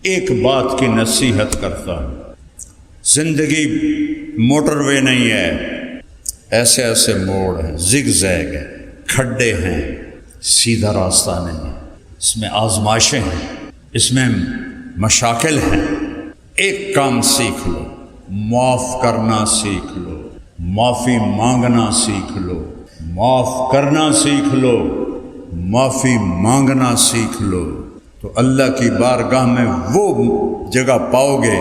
ایک بات کی نصیحت کرتا ہوں، زندگی موٹر وے نہیں ہے، ایسے ایسے موڑ ہیں، زگ زیگ ہے، کھڈے ہیں، سیدھا راستہ نہیں، اس میں آزمائشیں ہیں، اس میں مشاکل ہیں۔ ایک کام سیکھ لو، معاف کرنا سیکھ لو، معافی مانگنا سیکھ لو، معاف کرنا سیکھ لو، معافی مانگنا سیکھ لو، تو اللہ کی بارگاہ میں وہ جگہ پاؤ گے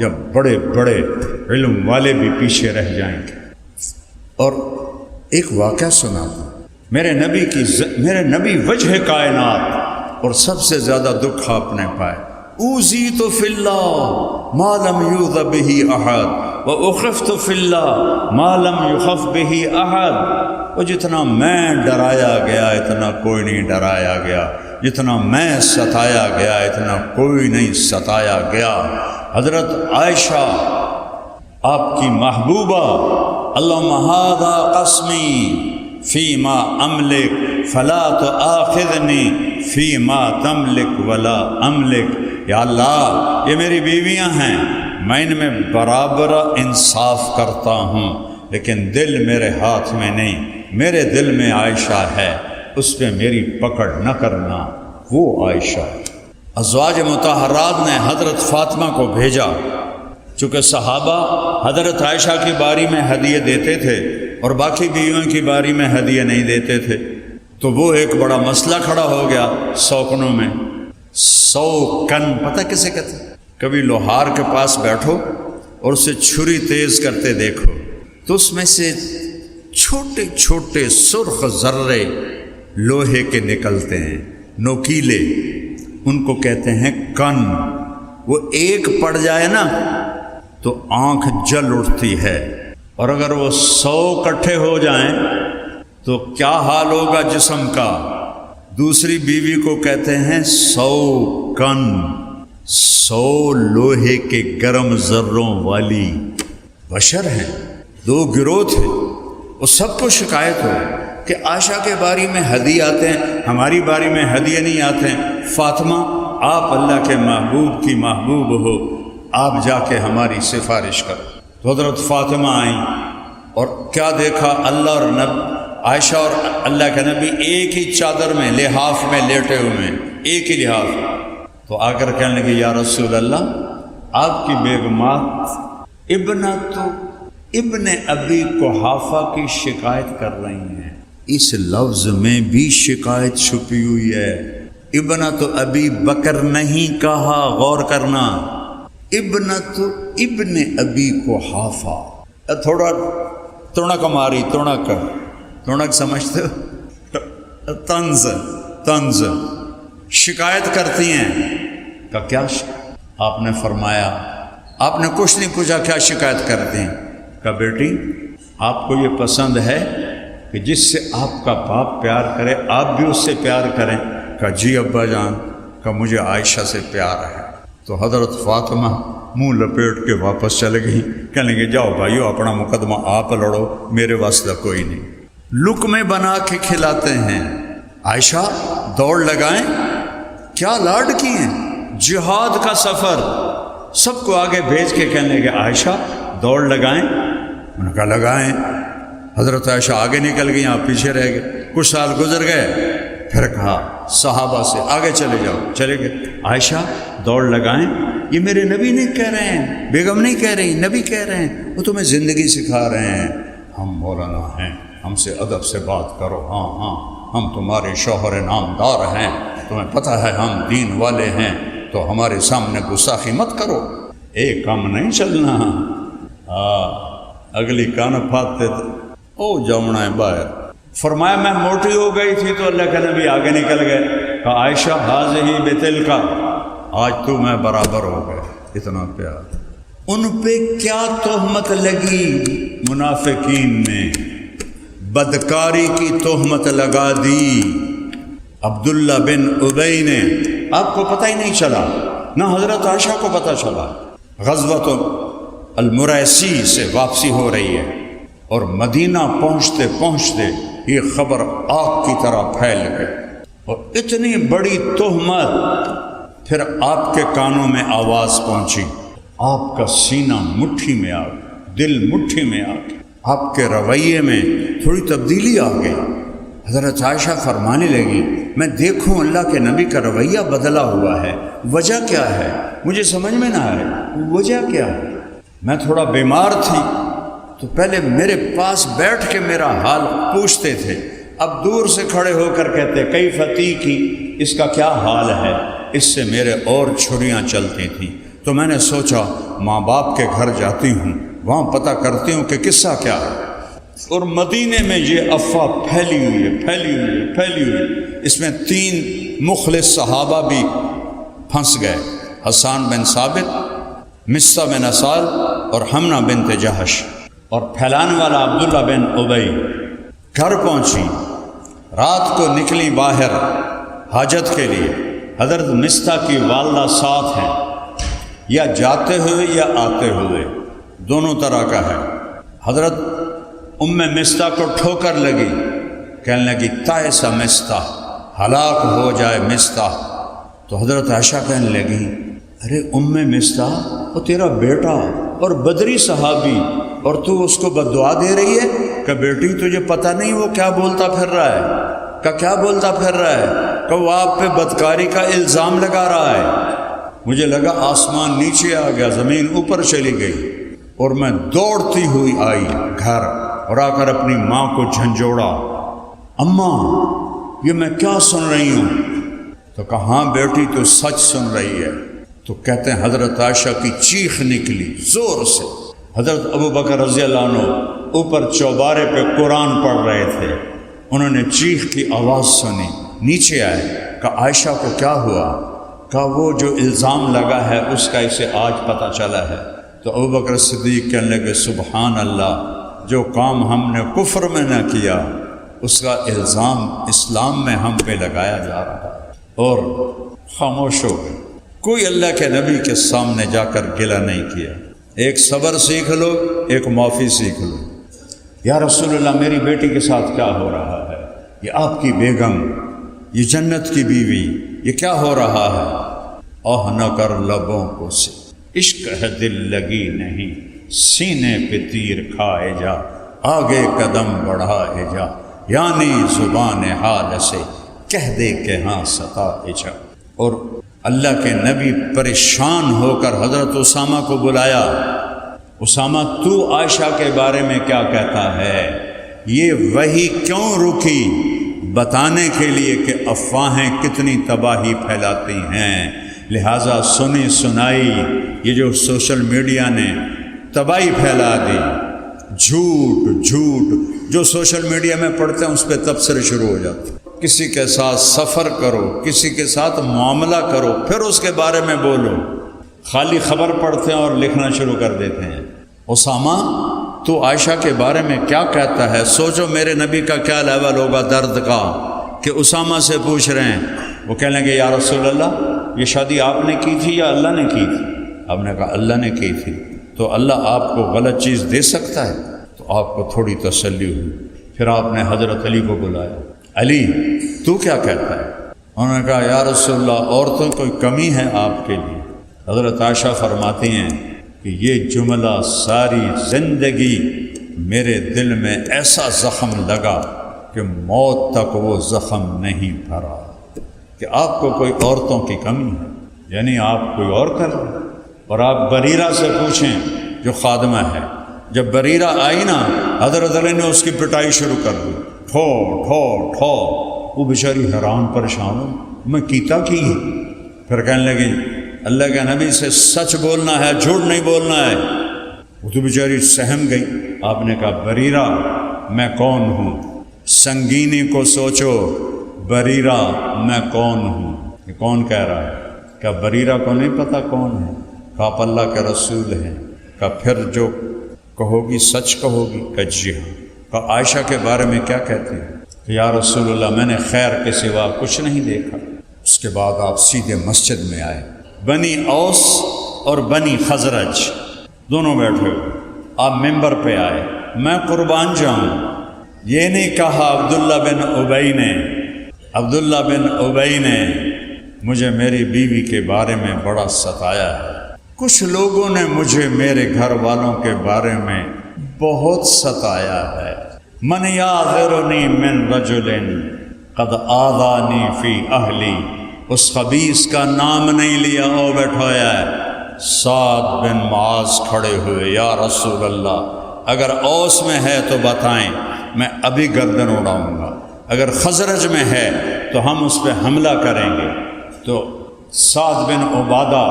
جب بڑے بڑے علم والے بھی پیچھے رہ جائیں گے۔ اور ایک واقعہ سنا دوں، میرے نبی وجہ کائنات، اور سب سے زیادہ دکھ آپ نے پائے، اوذیت فی اللہ ما لم یؤذ بہ احد واخفت فی اللہ ما لم یخف بہ احد۔ وہ جتنا میں ڈرایا گیا اتنا کوئی نہیں ڈرایا گیا، جتنا میں ستایا گیا اتنا کوئی نہیں ستایا گیا۔ حضرت عائشہ آپ کی محبوبہ، اللہم ھذا قسمی فیما املک فلا تؤاخذنی فیما تملک ولا املک۔ یا اللہ، یہ میری بیویاں ہیں، میں ان میں برابر انصاف کرتا ہوں، لیکن دل میرے ہاتھ میں نہیں، میرے دل میں عائشہ ہے، اس پہ میری پکڑ نہ کرنا۔ وہ عائشہ ازواج مطہرات نے حضرت فاطمہ کو بھیجا، چونکہ صحابہ حضرت عائشہ کی باری میں ہدیے دیتے تھے اور باقی بیویوں کی باری میں ہدیے نہیں دیتے تھے، تو وہ ایک بڑا مسئلہ کھڑا ہو گیا سوکنوں میں۔ سوکن پتہ کسے کہتے ہیں؟ کبھی لوہار کے پاس بیٹھو اور اسے چھری تیز کرتے دیکھو تو اس میں سے چھوٹے چھوٹے سرخ ذرے لوہے کے نکلتے ہیں، نوکیلے، ان کو کہتے ہیں کن۔ وہ ایک پڑ جائے نا تو آنکھ جل اٹھتی ہے، اور اگر وہ 100 اکٹھے ہو جائیں تو کیا حال ہوگا جسم کا۔ دوسری بیوی کو کہتے ہیں 100 کن، 100 لوہے کے گرم ذروں والی۔ بشر ہیں، 2 گروہ تھے، وہ سب کو شکایت ہو کہ عائشہ کے باری میں ہدیے آتے ہیں، ہماری باری میں ہدیے نہیں آتے ہیں۔ فاطمہ، آپ اللہ کے محبوب کی محبوب ہو، آپ جا کے ہماری سفارش کرو۔ تو حضرت فاطمہ آئیں اور کیا دیکھا، اللہ اور عائشہ اور اللہ کے نبی ایک ہی چادر میں، لحاف میں لیٹے ہوئے ہیں، ایک ہی لحاف۔ تو آ کر کہنے لگے، یا رسول اللہ، آپ کی بیگمات ابن ابی قحافہ کی شکایت کر رہی ہیں۔ اس لفظ میں بھی شکایت چھپی ہوئی ہے۔ ابنت ابی بکر نہیں کہا، غور کرنا، ابن ابی قحافہ۔ تھوڑا تڑک ماری، تڑک سمجھتے ہو؟ طنز شکایت کرتی ہیں کہ کیا آپ نے فرمایا، آپ نے کچھ نہیں پوچھا، کیا شکایت کرتی ہیں؟ کہ بیٹی، آپ کو یہ پسند ہے کہ جس سے آپ کا باپ پیار کرے آپ بھی اس سے پیار کریں؟ کہ جی ابا جان، کہ مجھے عائشہ سے پیار ہے۔ تو حضرت فاطمہ منہ لپیٹ کے واپس چلے گئی، کہنے لگے، جاؤ بھائیو، اپنا مقدمہ آپ لڑو، میرے واسطہ کوئی نہیں۔ لقمے بنا کے کھلاتے ہیں۔ عائشہ دوڑ لگائیں، کیا لاڈ کی ہیں، جہاد کا سفر، سب کو آگے بھیج کے کہنے لگے، عائشہ دوڑ لگائیں۔ انہوں نے کہا لگائیں۔ حضرت عائشہ آگے نکل گئی، آپ پیچھے رہ گئے۔ کچھ سال گزر گئے، پھر کہا صحابہ سے، آگے چلے جاؤ، چلے گئے۔ عائشہ دوڑ لگائیں، یہ میرے نبی نہیں کہہ رہے ہیں، بیگم نہیں کہہ رہی، نبی کہہ رہے ہیں، وہ تمہیں زندگی سکھا رہے ہیں۔ ہم مولانا ہیں، ہم سے ادب سے بات کرو، ہاں ہم تمہارے شوہر نامدار ہیں، تمہیں پتہ ہے ہم دین والے ہیں، تو ہمارے سامنے گستاخی مت کرو، ایک کام نہیں چلنا۔ اگلی کان پھاتے او جمنا ہے باہر۔ فرمایا میں موٹی ہو گئی تھی تو اللہ کے نبی آگے نکل گئے، کہا عائشہ حاضہ بتل کا، آج تو میں برابر ہو گئے، اتنا پیار۔ ان پہ کیا تہمت لگی؟ منافقین نے بدکاری کی تہمت لگا دی۔ عبداللہ بن ابی نے، آپ کو پتہ ہی نہیں چلا، نہ حضرت عائشہ کو پتہ چلا۔ غزوۃ المریسی سے واپسی ہو رہی ہے اور مدینہ پہنچتے پہنچتے یہ خبر آگ کی طرح پھیل گئی، اور اتنی بڑی تہمت پھر آپ کے کانوں میں آواز پہنچی، آپ کا سینہ مٹھی میں آ گیا، دل مٹھی میں آ گیا، آپ کے رویے میں تھوڑی تبدیلی آ گئی۔ حضرت عائشہ فرمانے لگی میں دیکھوں اللہ کے نبی کا رویہ بدلا ہوا ہے، وجہ کیا ہے؟ مجھے سمجھ میں نہ آئے وجہ کیا ہے۔ میں تھوڑا بیمار تھی تو پہلے میرے پاس بیٹھ کے میرا حال پوچھتے تھے، اب دور سے کھڑے ہو کر کہتے کئی فتی کی، اس کا کیا حال ہے؟ اس سے میرے اور چھریاں چلتی تھیں، تو میں نے سوچا ماں باپ کے گھر جاتی ہوں، وہاں پتہ کرتی ہوں کہ قصہ کیا ہے۔ اور مدینے میں یہ افواہ پھیلی ہوئی، اس میں 3 مخلص صحابہ بھی پھنس گئے، حسان بن ثابت، مصطح بن اسال اور حمنہ بنت جہش، اور پھیلانے والا عبداللہ بن ابی۔ گھر پہنچی، رات کو نکلی باہر حاجت کے لیے، حضرت مصطح کی والدہ ساتھ ہیں، یا جاتے ہوئے یا آتے ہوئے، دونوں طرح کا ہے۔ حضرت مصطح کو ٹھوکر لگی، کہنے لگی تائس مصطح، ہلاک ہو جائے مصطح۔ تو حضرت عائشہ کہنے لگی ارے مصطح وہ تیرا بیٹا اور بدری صحابی، اور تو اس کو بددعا دے رہی ہے کہ بیٹی تجھے پتہ نہیں وہ کیا بولتا پھر رہا ہے، کیا بولتا پھر رہا ہے، کہ وہ آپ پہ بدکاری کا الزام لگا رہا ہے۔ مجھے لگا آسمان نیچے آ گیا، زمین اوپر چلی گئی، اور میں دوڑتی ہوئی آئی گھر اور آ کر اپنی ماں کو جھنجھوڑا، اماں یہ میں کیا سن رہی ہوں؟ تو کہا ہاں بیٹی تو سچ سن رہی ہے۔ تو کہتے ہیں حضرت عائشہ کی چیخ نکلی زور سے۔ حضرت ابو بکر رضی اللہ عنہ اوپر چوبارے پہ قرآن پڑھ رہے تھے، انہوں نے چیخ کی آواز سنی، نیچے آئے، کہا عائشہ کو کیا ہوا؟ کہا وہ جو الزام لگا ہے اس کا اسے آج پتہ چلا ہے۔ تو ابو بکر صدیق کہنے لگے سبحان اللہ، جو کام ہم نے کفر میں نہ کیا اس کا الزام اسلام میں ہم پہ لگایا جا رہا ہے، اور خاموش ہو گئے۔ کوئی اللہ کے نبی کے سامنے جا کر گلہ نہیں کیا۔ ایک صبر سیکھ لو، ایک معافی سیکھ لو۔ یا رسول اللہ میری بیٹی کے ساتھ کیا ہو رہا ہے؟ یہ آپ کی بیگم، یہ جنت کی بیوی، یہ کیا ہو رہا ہے؟ آہ نہ کر لبوں کو سے، عشق ہے دل لگی نہیں، سینے پہ تیر کھائے جا، آگے قدم بڑھائے جا، یعنی زبان حال سے کہہ دے کہ ہاں ستائے جا۔ اور اللہ کے نبی پریشان ہو کر حضرت اسامہ کو بلایا، اسامہ تو عائشہ کے بارے میں کیا کہتا ہے؟ یہ وحی کیوں رکی؟ بتانے کے لیے کہ افواہیں کتنی تباہی پھیلاتی ہیں، لہٰذا سنی سنائی یہ جو سوشل میڈیا نے تباہی پھیلا دی، جھوٹ جو سوشل میڈیا میں پڑھتے ہیں اس پہ تبصرے شروع ہو جاتے ہیں۔ کسی کے ساتھ سفر کرو، کسی کے ساتھ معاملہ کرو، پھر اس کے بارے میں بولو، خالی خبر پڑھتے ہیں اور لکھنا شروع کر دیتے ہیں۔ اسامہ تو عائشہ کے بارے میں کیا کہتا ہے؟ سوچو میرے نبی کا کیا لیول ہوگا درد کا کہ اسامہ سے پوچھ رہے ہیں۔ وہ کہنے لگے یا رسول اللہ یہ شادی آپ نے کی تھی یا اللہ نے کی تھی؟ آپ نے کہا اللہ نے کی تھی۔ تو اللہ آپ کو غلط چیز دے سکتا ہے؟ تو آپ کو تھوڑی تسلی ہوئی۔ پھر آپ نے حضرت علی کو بلایا، علی تو کیا کہتا ہے؟ انہوں نے کہا یا رسول اللہ عورتوں کوئی کمی ہے آپ کے لیے؟ حضرت عائشہ فرماتی ہیں کہ یہ جملہ ساری زندگی میرے دل میں ایسا زخم لگا کہ موت تک وہ زخم نہیں بھرا، کہ آپ کو کوئی عورتوں کی کمی ہے، یعنی آپ کوئی اور کر لیں۔ اور آپ بریرہ سے پوچھیں جو خادمہ ہے، جب بریرہ آئی نا حضرت علی نے اس کی پٹائی شروع کر دی، ٹھو ٹھو ٹھو۔ وہ بیچاری حیران پریشان ہو، میں کیتا کی ہے؟ پھر کہنے لگی اللہ کے نبی سے سچ بولنا ہے، جھوٹ نہیں بولنا ہے۔ وہ تو بیچاری سہم گئی۔ آپ نے کہا بریرہ میں کون ہوں؟ سنگینی کو سوچو، بریرہ میں کون ہوں؟ یہ کون کہہ رہا ہے؟ کیا بریرہ کو نہیں پتہ کون ہے؟ کہ آپ اللہ کے رسول ہیں۔ کہ پھر جو کہو گی سچ کہو گی؟ کہ جی ہاں۔ کہ عائشہ کے بارے میں کیا کہتی ہے؟ کہ یا رسول اللہ میں نے خیر کے سوا کچھ نہیں دیکھا۔ اس کے بعد آپ سیدھے مسجد میں آئے، بنی اوس اور بنی خزرج دونوں بیٹھے ہوئے، آپ ممبر پہ آئے۔ میں قربان جاؤں، یہ نہیں کہا عبداللہ بن ابی نے مجھے میری بیوی کے بارے میں بڑا ستایا ہے، کچھ لوگوں نے مجھے میرے گھر والوں کے بارے میں بہت ستایا ہے۔ من یعذرنی من رجل قد آذانی فی اہلی، اس خبیث کا نام نہیں لیا، او بیٹھایا ہے۔ سعد بن معاذ کھڑے ہوئے، یا رسول اللہ اگر اوس میں ہے تو بتائیں، میں ابھی گردن اڑاؤں گا، اگر خزرج میں ہے تو ہم اس پہ حملہ کریں گے۔ تو سعد بن عبادہ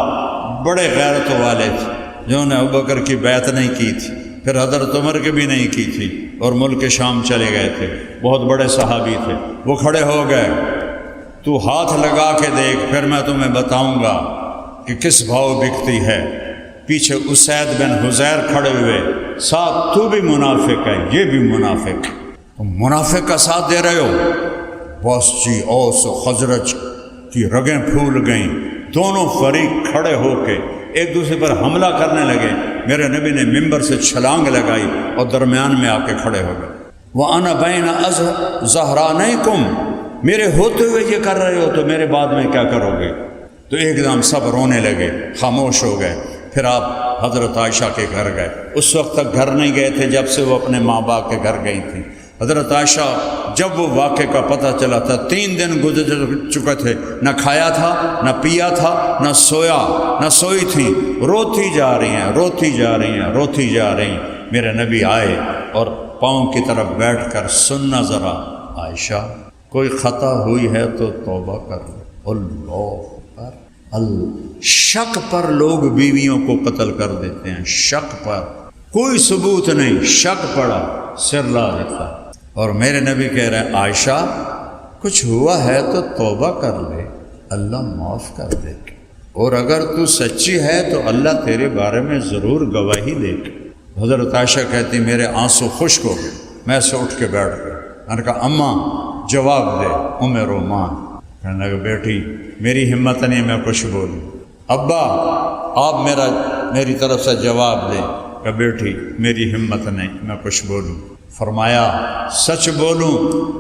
بڑے غیرت والے تھے، جنہوں نے ابوبکر کی بیعت نہیں کی تھی، پھر حضرت عمر کی بھی نہیں کی تھی، اور ملک شام چلے گئے تھے، بہت بڑے صحابی تھے۔ وہ کھڑے ہو گئے، تو ہاتھ لگا کے دیکھ، پھر میں تمہیں بتاؤں گا کہ کس بھاؤ بکتی ہے۔ پیچھے اسید بن حزیر کھڑے ہوئے، ساتھ تو بھی منافق ہے، یہ بھی منافق، تم منافق کا ساتھ دے رہے ہو۔ بس جی اوس و خزرج کی رگیں پھول گئیں، دونوں فریق کھڑے ہو کے ایک دوسرے پر حملہ کرنے لگے۔ میرے نبی نے ممبر سے چھلانگ لگائی اور درمیان میں آ کے کھڑے ہو گئے۔ وَأَنَا بَيْنَ ظَهْرَانَيْكُمْ، میرے ہوتے ہوئے یہ کر رہے ہو تو میرے بعد میں کیا کرو گے؟ تو ایک دم سب رونے لگے، خاموش ہو گئے۔ پھر آپ حضرت عائشہ کے گھر گئے، اس وقت تک گھر نہیں گئے تھے جب سے وہ اپنے ماں باپ کے گھر گئی تھیں۔ حضرت عائشہ جب وہ واقعے کا پتہ چلا تھا، 3 دن گزر چکے تھے، نہ کھایا تھا، نہ پیا تھا، نہ سویا، نہ سوئی تھیں، روتی جا رہی ہیں، روتی جا رہی ہیں، روتی جا رہی ہیں۔ میرے نبی آئے اور پاؤں کی طرف بیٹھ کر، سننا ذرا عائشہ، کوئی خطا ہوئی ہے تو توبہ کر لو۔ اللہ پر شک پر لوگ بیویوں کو قتل کر دیتے ہیں، شک پر، کوئی ثبوت نہیں، شک پڑا سر لا دیتا۔ اور میرے نبی کہہ رہے ہیں عائشہ کچھ ہوا ہے تو توبہ کر لے، اللہ معاف کر دے، اور اگر تو سچی ہے تو اللہ تیرے بارے میں ضرور گواہی دے گا۔ حضرت عائشہ کہتی میرے آنسو خشک ہو گئے، میں ایسے اٹھ کے بیٹھ گیا۔ میں نے کہا اماں جواب دے، ام رومان کہنے لگا بیٹی میری ہمت نہیں میں کچھ بولوں، ابا آپ میری طرف سے جواب دیں۔ کہ بیٹی میری ہمت نہیں میں کچھ بولوں۔ فرمایا سچ بولوں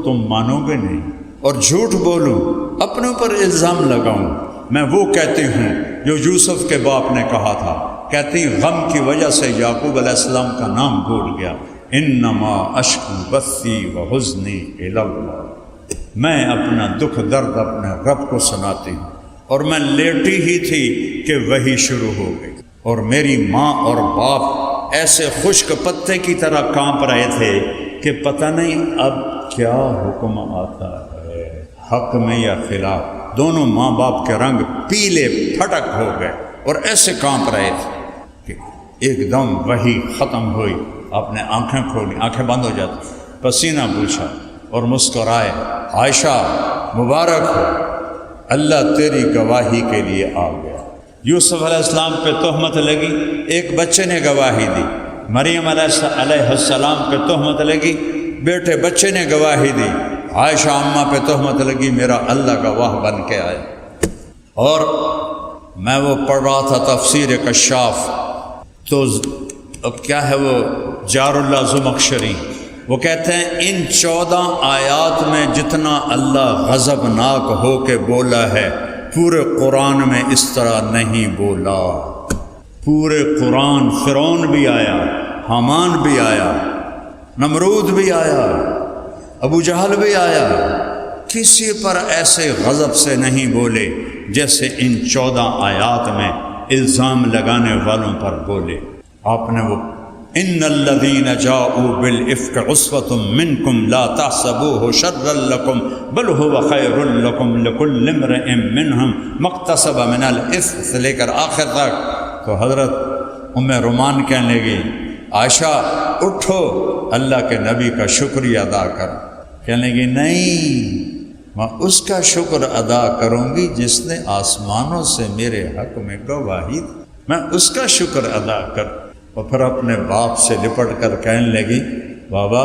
تم مانو گے نہیں، اور جھوٹ بولوں اپنے اوپر الزام لگاؤں، میں وہ کہتی ہوں جو یوسف کے باپ نے کہا تھا، کہتی غم کی وجہ سے یعقوب علیہ السلام کا نام بھول گیا، انما اشکو بثی وحزنی الی اللہ، میں اپنا دکھ درد اپنے رب کو سناتی ہوں۔ اور میں لیٹی ہی تھی کہ وحی شروع ہو گئی، اور میری ماں اور باپ ایسے خشک پتے کی طرح کانپ رہے تھے کہ پتہ نہیں اب کیا حکم آتا ہے، حق میں یا خلاف۔ دونوں ماں باپ کے رنگ پیلے پھٹک ہو گئے اور ایسے کانپ رہے تھے کہ ایک دم وحی ختم ہوئی، آپ نے آنکھیں کھولی، آنکھیں بند ہو جاتی، پسینہ پوچھا اور مسکرائے، عائشہ مبارک ہو، اللہ تیری گواہی کے لیے آ گیا۔ یوسف علیہ السلام پہ تہمت لگی، ایک بچے نے گواہی دی۔ مریم علیہ السلام پہ تہمت لگی، بیٹے بچے نے گواہی دی۔ عائشہ اماں پہ تہمت لگی، میرا اللہ گواہ بن کے آئے۔ اور میں وہ پڑھ رہا تھا تفسیر کشاف، تو اب کیا ہے وہ جار اللہ زمخشری، وہ کہتے ہیں ان 14 آیات میں جتنا اللہ غضبناک ہو کے بولا ہے پورے قرآن میں اس طرح نہیں بولا۔ پورے قرآن فرعون بھی آیا، حامان بھی آیا، نمرود بھی آیا، ابو جہل بھی آیا، کسی پر ایسے غضب سے نہیں بولے جیسے ان 14 آیات میں الزام لگانے والوں پر بولے۔ آپ نے وہ ان الذین جاؤوا بالافک عصبۃ منکم لا تحسبوه شرا لکم بل هو خیر لکم لکل امرئ منہم ما اکتسب من الاثم سے لے کر آخر تک۔ تو حضرت ام رومان کہنے لگی عائشہ اٹھو اللہ کے نبی کا شکریہ ادا کر۔ کہنے لگی نہیں، میں اس کا شکر ادا کروں گی جس نے آسمانوں سے میرے حق میں گواہی دی، میں اس کا شکر ادا کر۔ اور پھر اپنے باپ سے لپٹ کر کہنے لگی بابا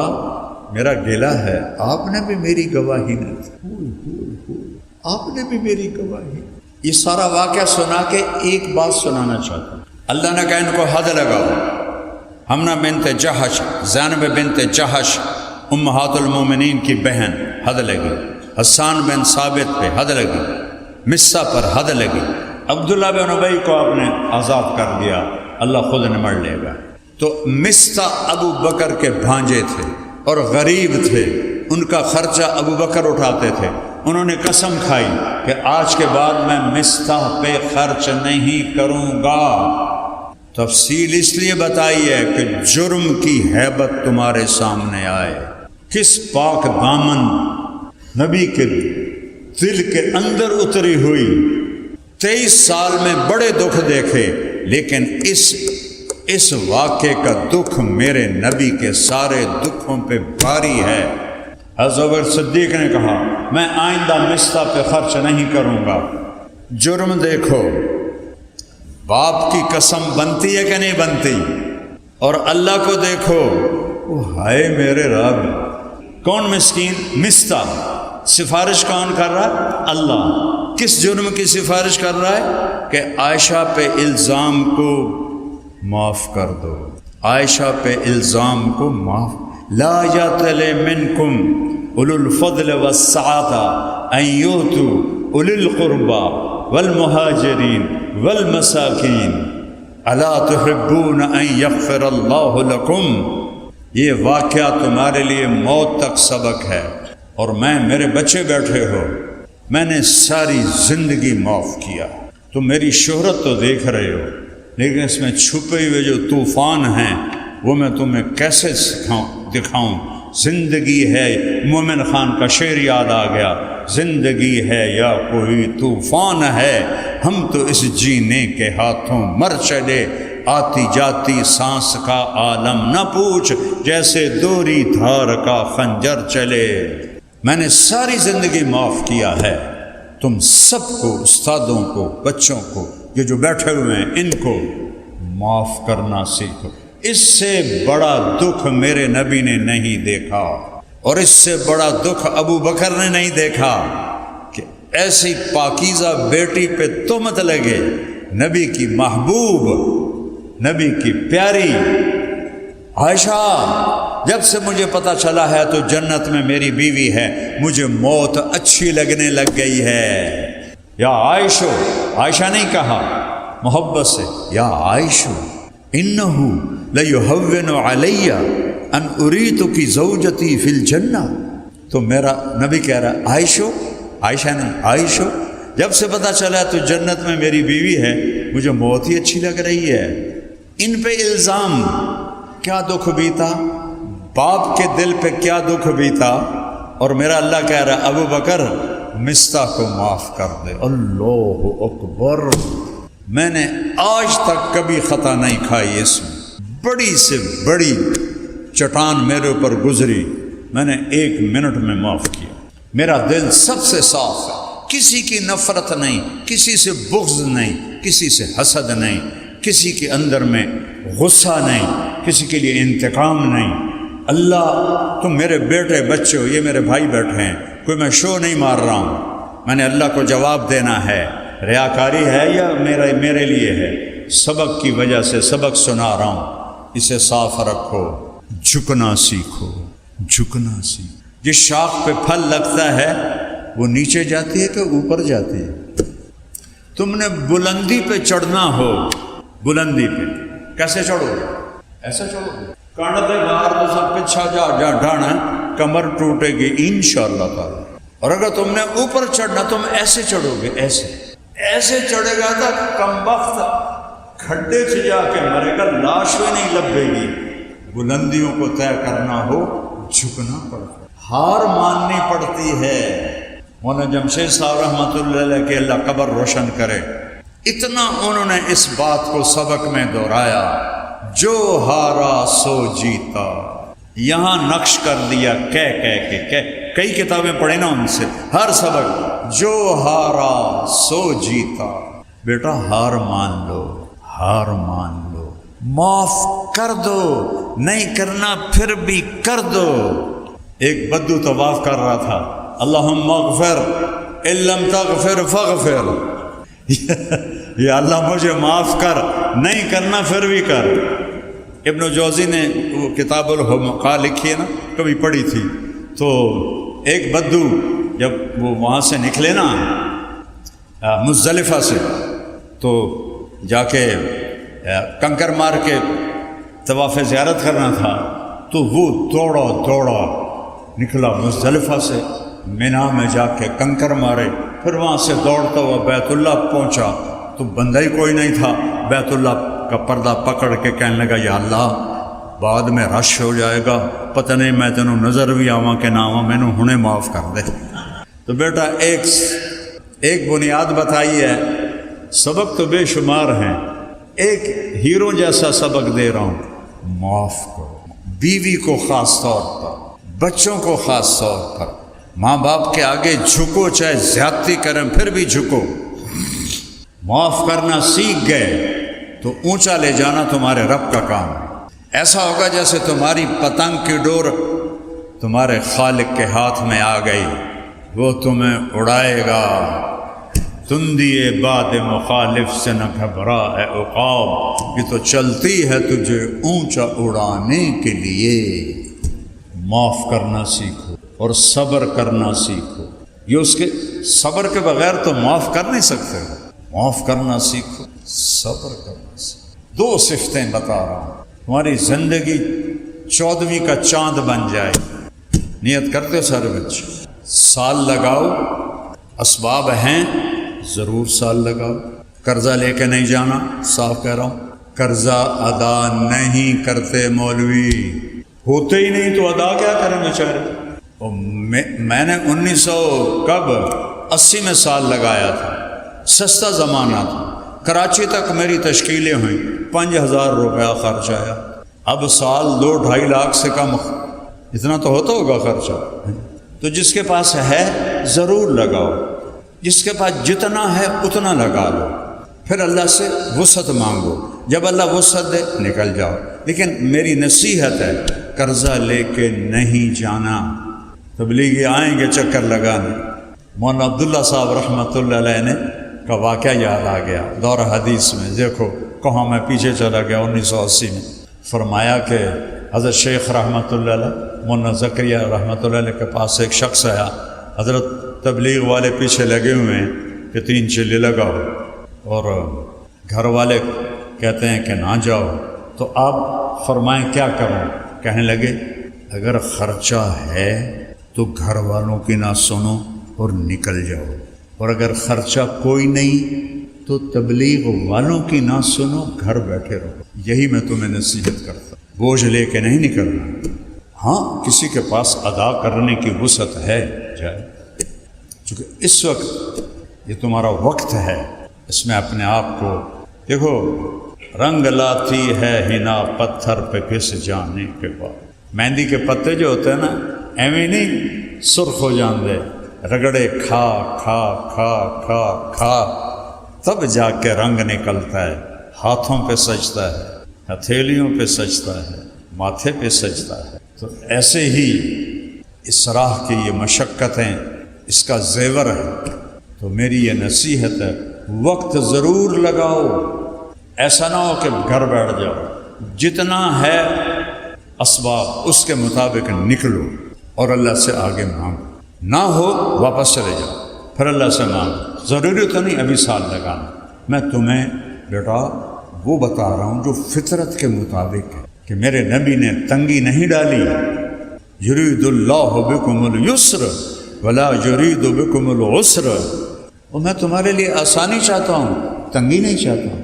میرا گلہ ہے، آپ نے بھی میری گواہی نہ دی، آپ نے بھی میری گواہی۔ یہ سارا واقعہ سنا کے ایک بات سنانا چاہتا ہوں۔ اللہ نے کہا ان کو حد لگاؤ۔ حمنہ بنت جہش، زینب بنت جہش امہات المومنین کی بہن، حد لگی۔ حسان بن ثابت پہ حد لگی۔ مصطح پر حد لگی۔ عبداللہ بن ابی کو آپ نے آزاد کر دیا، اللہ خود نمڑ لے گا۔ تو مصطح ابو بکر کے بھانجے تھے اور غریب تھے، ان کا خرچہ ابو بکر اٹھاتے تھے۔ انہوں نے قسم کھائی کہ آج کے بعد میں مصطح پہ خرچ نہیں کروں گا۔ تفصیل اس لیے بتائی ہے کہ جرم کی ہیبت تمہارے سامنے آئے۔ کس پاک دامن نبی کے دل کے اندر اتری ہوئی، 23 سال میں بڑے دکھ دیکھے، لیکن اس واقعے کا دکھ میرے نبی کے سارے دکھوں پہ بھاری ہے۔ حضرت ابوبکر صدیق نے کہا میں آئندہ مصطح پہ خرچ نہیں کروں گا۔ جرم دیکھو، باپ کی قسم بنتی ہے کہ نہیں بنتی؟ اور اللہ کو دیکھو، او ہائے میرے رب، کون مسکین؟ مصطح۔ سفارش کون کر رہا ہے؟ اللہ۔ کس جرم کی سفارش کر رہا ہے؟ کہ عائشہ پہ الزام کو معاف کر دو، عائشہ پہ الزام کو معاف۔ لا یأتل منکم اولو الفضل والسعة ان یؤتوا اولی القربى والمہاجرین والمساکین الا تحبون ان یغفر اللہ لکم۔ یہ واقعہ تمہارے لیے موت تک سبق ہے، اور میرے بچے بیٹھے ہو، میں نے ساری زندگی معاف کیا۔ تم میری شہرت تو دیکھ رہے ہو، لیکن اس میں چھپے ہوئے جو طوفان ہیں وہ میں تمہیں کیسے دکھاؤں۔ زندگی ہے، مومن خان کا شعر یاد آ گیا، زندگی ہے یا کوئی طوفان ہے، ہم تو اس جینے کے ہاتھوں مر چلے، آتی جاتی سانس کا عالم نہ پوچھ، جیسے دوری دھار کا خنجر چلے۔ میں نے ساری زندگی معاف کیا ہے۔ تم سب کو، استادوں کو، بچوں کو، یہ جو بیٹھے ہوئے ہیں، ان کو معاف کرنا سیکھو۔ اس سے بڑا دکھ میرے نبی نے نہیں دیکھا، اور اس سے بڑا دکھ ابو بکر نے نہیں دیکھا کہ ایسی پاکیزہ بیٹی پہ تہمت لگے۔ نبی کی محبوب، نبی کی پیاری عائشہ، جب سے مجھے پتہ چلا ہے تو جنت میں میری بیوی ہے، مجھے موت اچھی لگنے لگ گئی ہے۔ یا عائشہ، عائشہ نہیں کہا محبت سے، یا عائشہ انہو لیہون علی ان اریتک زوجتی فی الجنہ۔ تو میرا نبی کہہ رہا ہے عائشہ، عائشہ نہیں، عائشہ، جب سے پتہ چلا تو جنت میں میری بیوی ہے، مجھے موت ہی اچھی لگ رہی ہے۔ ان پہ الزام، کیا دکھ بیتا، باپ کے دل پہ کیا دکھ بیتا، اور میرا اللہ کہہ رہا ہے ابو بکر مصطح کو معاف کر دے۔ اللہ اکبر، میں نے آج تک کبھی خطا نہیں کھائی، اس میں بڑی سے بڑی چٹان میرے اوپر گزری، میں نے 1 منٹ میں معاف کیا۔ میرا دل سب سے صاف ہے، کسی کی نفرت نہیں، کسی سے بغض نہیں، کسی سے حسد نہیں، کسی کے اندر میں غصہ نہیں، کسی کے لیے انتقام نہیں۔ اللہ تم میرے بیٹے بچے ہو، یہ میرے بھائی بیٹھے ہیں، کوئی میں شو نہیں مار رہا ہوں، میں نے اللہ کو جواب دینا ہے۔ ریاکاری ہے یا میرے لیے ہے؟ سبق کی وجہ سے سبق سنا رہا ہوں، اسے صاف رکھو، جھکنا سیکھو، جھکنا سیکھو۔ جس شاخ پہ پھل لگتا ہے وہ نیچے جاتی ہے کہ اوپر جاتی ہے؟ تم نے بلندی پہ چڑھنا ہو، بلندی پہ کیسے چڑھو گے؟ ایسے چڑھو گے، کانڈ دے باہر تو سب پچھا جا ڈھانا، کمر ٹوٹے گی انشاءاللہ تعالی۔ اور اگر تم نے اوپر چڑھنا تم ایسے چڑھو گے، ایسے چڑھے گا تو کمبخت کھڈے سے جا کے مرے گا، لاش بھی نہیں لبے گی۔ بلندیوں کو طے کرنا ہو جھکنا پڑتا، ہار ماننی پڑتی ہے۔ مولانا جمشید صاحب رحمۃ اللہ علیہ کے اللہ قبر روشن کرے، اتنا انہوں نے اس بات کو سبق میں دہرایا، جو ہارا سو جیتا۔ یہاں نقش کر دیا کہہ کے کئی کتابیں پڑھی نا ان سے، ہر سبق جو ہارا سو جیتا۔ بیٹا ہار مان لو، ہار مان لو، معاف کر دو، نہیں کرنا پھر بھی کر دو۔ ایک بدو طواف کر رہا تھا، اللہم اغفر ان لم تغفر فاغفر، یا اللہ مجھے معاف کر، نہیں کرنا پھر بھی کر۔ ابن جوزی نے وہ کتاب الحمقاء لکھی ہے نا، کبھی پڑھی تھی، تو ایک بدو جب وہ وہاں سے نکلے نا مزدلفہ سے، تو جا کے کنکر مار کے طواف زیارت کرنا تھا، تو وہ دوڑا نکلا مزدلفہ سے، مینا میں جا کے کنکر مارے، پھر وہاں سے دوڑتا ہوا بیت اللہ پہنچا تو بندہ ہی کوئی نہیں تھا، بیت اللہ کا پردہ پکڑ کے کہنے لگا یا اللہ بعد میں رش ہو جائے گا، پتہ نہیں میں تینوں نظر بھی آواں کہ نہ آواں، میں نے ہنے معاف کر دے۔ تو بیٹا ایک بنیاد بتائی ہے، سبق تو بے شمار ہیں، ایک ہیرو جیسا سبق دے رہا ہوں، معاف کرو، بیوی کو خاص طور پر، بچوں کو خاص طور پر، ماں باپ کے آگے جھکو، چاہے زیادتی کریں پھر بھی جھکو، معاف کرنا سیکھ گئے تو اونچا لے جانا تمہارے رب کا کام ہے۔ ایسا ہوگا جیسے تمہاری پتنگ کی ڈور تمہارے خالق کے ہاتھ میں آ گئی، وہ تمہیں اڑائے گا۔ تندی باد مخالف سے نہ گھبرا اے عقاب، یہ تو چلتی ہے تجھے اونچا اڑانے کے لیے۔ معاف کرنا سیکھو اور صبر کرنا سیکھو، یہ اس کے صبر کے بغیر تو معاف کر نہیں سکتے ہو۔ معاف کرنا سیکھو، صبر کرنا سیکھو۔ دو صفتیں بتا رہا ہوں، تمہاری زندگی 14ویں کا چاند بن جائے۔ نیت کرتے ہو سارے بچے؟ سال لگاؤ، اسباب ہیں ضرور سال لگاؤ۔ قرضہ لے کے نہیں جانا، صاف کہہ رہا ہوں، قرضہ ادا نہیں کرتے مولوی، ہوتے ہی نہیں تو ادا کیا کریں بیچارے۔ میں نے 1980 میں سال لگایا تھا، سستا زمانہ تھا، کراچی تک میری تشکیلیں ہوئیں، 5000 روپیہ خرچ آیا۔ اب سال 2-2.5 لاکھ سے کم، اتنا تو ہوتا ہوگا خرچہ۔ تو جس کے پاس ہے ضرور لگاؤ، جس کے پاس جتنا ہے اتنا لگا لو، پھر اللہ سے وسعت مانگو، جب اللہ وسعت دے نکل جاؤ۔ لیکن میری نصیحت ہے، قرضہ لے کے نہیں جانا۔ تبلیغی آئیں گے چکر لگانے۔ مولانا عبداللہ صاحب رحمۃ اللہ علیہ نے کا واقعہ یاد آ گیا دور حدیث میں، دیکھو کہاں میں پیچھے چلا گیا۔ 1980 میں فرمایا کہ حضرت شیخ رحمۃ اللہ علیہ، مولانا زکریا رحمۃ اللہ علیہ کے پاس ایک شخص آیا، حضرت تبلیغ والے پیچھے لگے ہوئے ہیں کہ 3 چلے لگاؤ، اور گھر والے کہتے ہیں کہ نہ جاؤ، تو آپ فرمائیں کیا کروں؟ کہنے لگے اگر خرچہ ہے تو گھر والوں کی نہ سنو اور نکل جاؤ، اور اگر خرچہ کوئی نہیں تو تبلیغ والوں کی نہ سنو، گھر بیٹھے رہو۔ یہی میں تمہیں نصیحت کرتا ہوں، بوجھ لے کے نہیں نکلنا۔ ہاں کسی کے پاس ادا کرنے کی وسعت ہے جائے، چونکہ اس وقت یہ تمہارا وقت ہے، اس میں اپنے آپ کو دیکھو۔ رنگ لاتی ہے ہنا پتھر پہ کس جانے کے بعد، مہندی کے پتے جو ہوتے ہیں نا، ایویں نہیں سرخ ہو جاندے، رگڑے کھا کھا کھا کھا کھا تب جا کے رنگ نکلتا ہے۔ ہاتھوں پہ سجتا ہے، ہتھیلیوں پہ سجتا ہے، ماتھے پہ سجتا ہے۔ تو ایسے ہی اس راہ کی یہ مشقتیں اس کا زیور ہے۔ تو میری یہ نصیحت ہے، وقت ضرور لگاؤ، ایسا نہ ہو کہ گھر بیٹھ جاؤ۔ جتنا ہے اسباب اس کے مطابق نکلو اور اللہ سے آگے مانگو، نہ ہو واپس چلے جاؤ، پھر اللہ سے مانگو۔ ضروری تو نہیں ابھی سال لگانا، میں تمہیں بیٹا وہ بتا رہا ہوں جو فطرت کے مطابق ہے، کہ میرے نبی نے تنگی نہیں ڈالی۔ یرید اللہ بکم الیسر ولا یرید بکم العسر، اور میں تمہارے لیے آسانی چاہتا ہوں، تنگی نہیں چاہتا ہوں۔